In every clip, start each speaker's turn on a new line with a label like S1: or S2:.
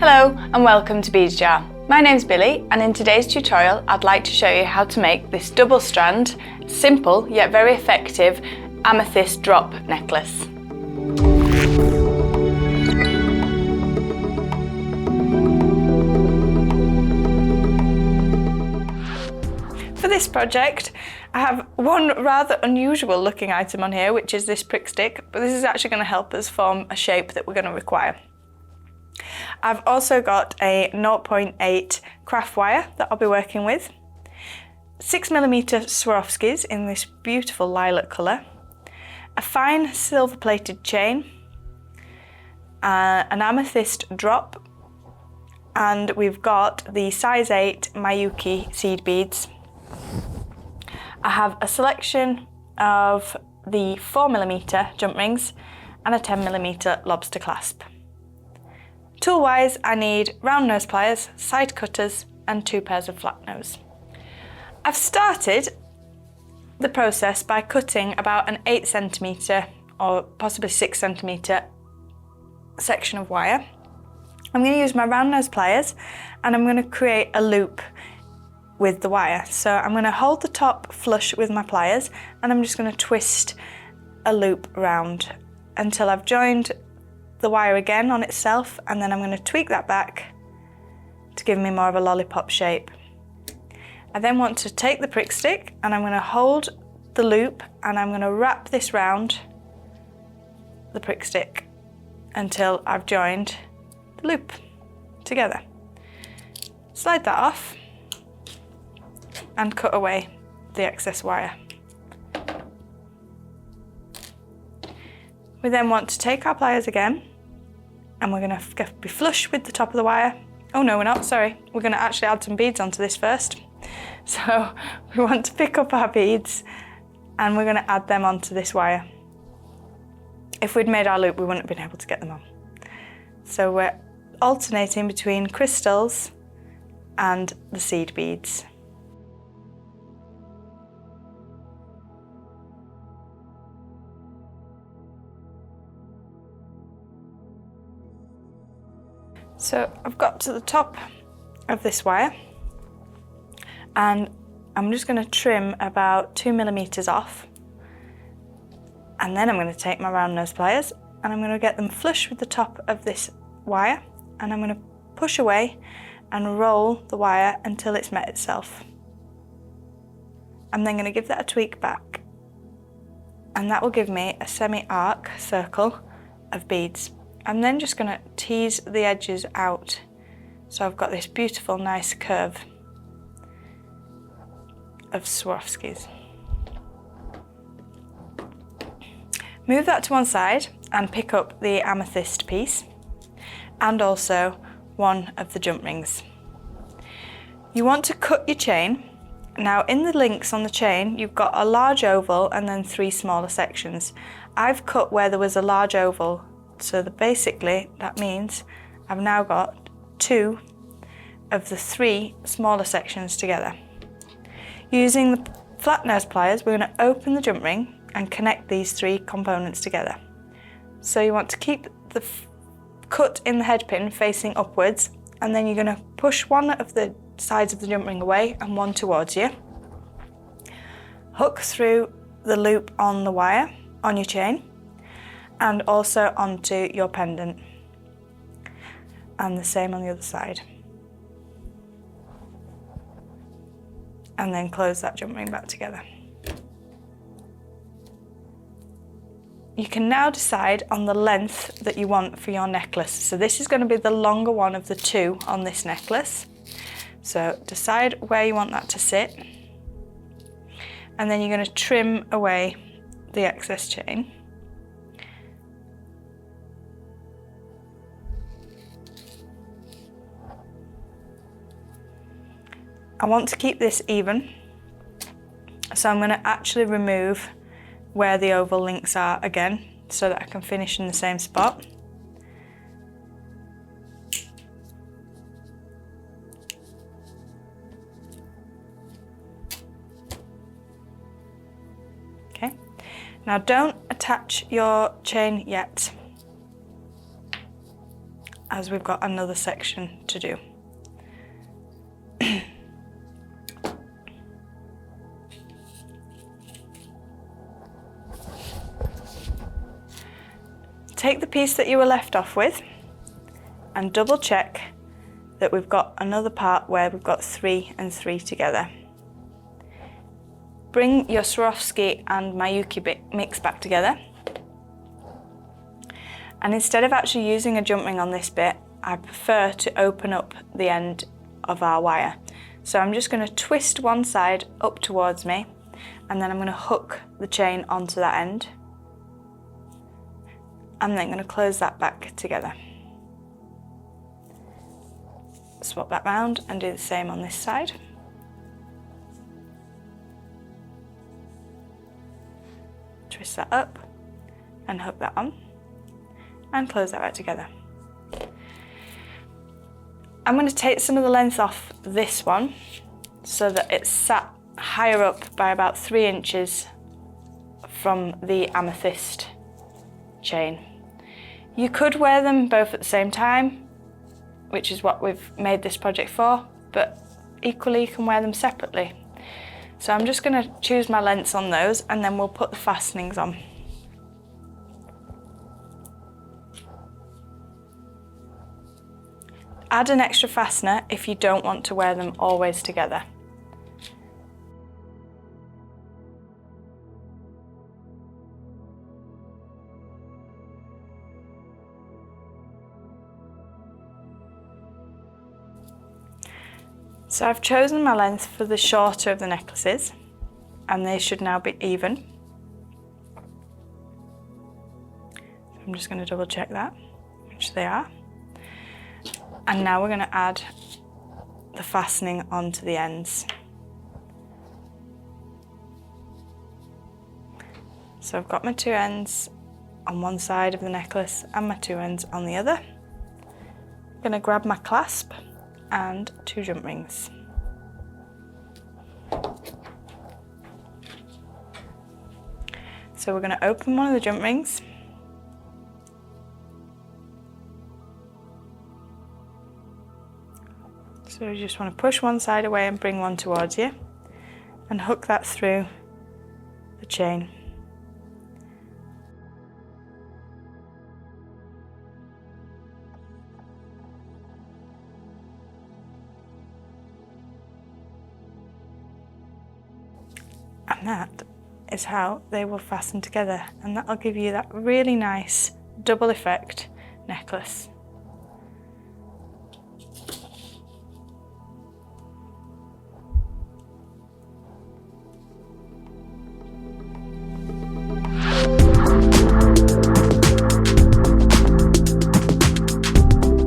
S1: Hello and welcome to Beads Jar. My name's Billy and in today's tutorial I'd like to show you how to make this double strand, simple yet very effective amethyst drop necklace. For this project I have one rather unusual looking item on here, which is this prick stick, but this is actually going to help us form a shape that we're going to require. I've also got a 0.8 craft wire that I'll be working with, 6mm Swarovskis in this beautiful lilac colour, a fine silver plated chain, an amethyst drop, and we've got the size 8 Miyuki seed beads. I have a selection of the 4mm jump rings and a 10mm lobster clasp. Tool-wise, I need round nose pliers, side cutters and 2 pairs of flat nose. I've started the process by cutting about an 8cm or possibly 6cm section of wire. I'm going to use my round nose pliers and I'm going to create a loop with the wire. So I'm going to hold the top flush with my pliers and I'm just going to twist a loop around until I've joined the wire again on itself, and then I'm going to tweak that back to give me more of a lollipop shape. I then want to take the prick stick and I'm going to hold the loop and I'm going to wrap this round the prick stick until I've joined the loop together. Slide that off and cut away the excess wire. We then want to take our pliers again and we're going to be flush with the top of the wire. Oh no, we're not, sorry. We're going to actually add some beads onto this first. So we want to pick up our beads and we're going to add them onto this wire. If we'd made our loop, we wouldn't have been able to get them on. So we're alternating between crystals and the seed beads. So I've got to the top of this wire and I'm just going to trim about 2mm off, and then I'm going to take my round nose pliers and I'm going to get them flush with the top of this wire and I'm going to push away and roll the wire until it's met itself. I'm then going to give that a tweak back and that will give me a semi-arc circle of beads. I'm then just going to tease the edges out so I've got this beautiful nice curve of Swarovskis. Move that to one side and pick up the amethyst piece and also one of the jump rings. You want to cut your chain. Now in the links on the chain you've got a large oval and then 3 smaller sections. I've cut where there was a large oval, so basically that means I've now got 2 of the 3 smaller sections together. Using the flat nose pliers, we're going to open the jump ring and connect these 3 components together. So you want to keep the cut in the head pin facing upwards, and then you're going to push one of the sides of the jump ring away and one towards you. Hook through the loop on the wire on your chain and also onto your pendant, and the same on the other side, and then close that jump ring back together. You can now decide on the length that you want for your necklace. So this is going to be the longer one of the 2 on this necklace. So decide where you want that to sit, and then you're going to trim away the excess chain. I want to keep this even, so I'm going to actually remove where the oval links are again so that I can finish in the same spot. Okay, now don't attach your chain yet. as we've got another section to do. Take the piece that you were left off with and double check that we've got another part where we've got 3 and 3 together. Bring your Swarovski and Miyuki mix back together. And instead of actually using a jump ring on this bit, I prefer to open up the end of our wire. So I'm just going to twist one side up towards me, and then I'm going to hook the chain onto that end. I'm then going to close that back together. Swap that round and do the same on this side. Twist that up and hook that on and close that back together. I'm going to take some of the length off this one so that it's sat higher up by about 3 inches from the amethyst chain. You could wear them both at the same time, which is what we've made this project for, but equally you can wear them separately. So I'm just going to choose my lengths on those, and then we'll put the fastenings on. Add an extra fastener if you don't want to wear them always together. So I've chosen my length for the shorter of the necklaces, and they should now be even. I'm just going to double check that, which they are. And now we're going to add the fastening onto the ends. So I've got my 2 ends on one side of the necklace and my 2 ends on the other. I'm going to grab my clasp and 2 jump rings. So we're going to open one of the jump rings. So you just want to push one side away and bring one towards you and hook that through the chain. And that is how they will fasten together, and that'll give you that really nice double effect necklace.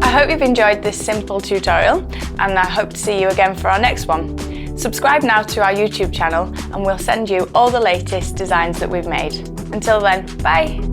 S1: I hope you've enjoyed this simple tutorial, and I hope to see you again for our next one. Subscribe now to our YouTube channel and we'll send you all the latest designs that we've made. Until then, bye!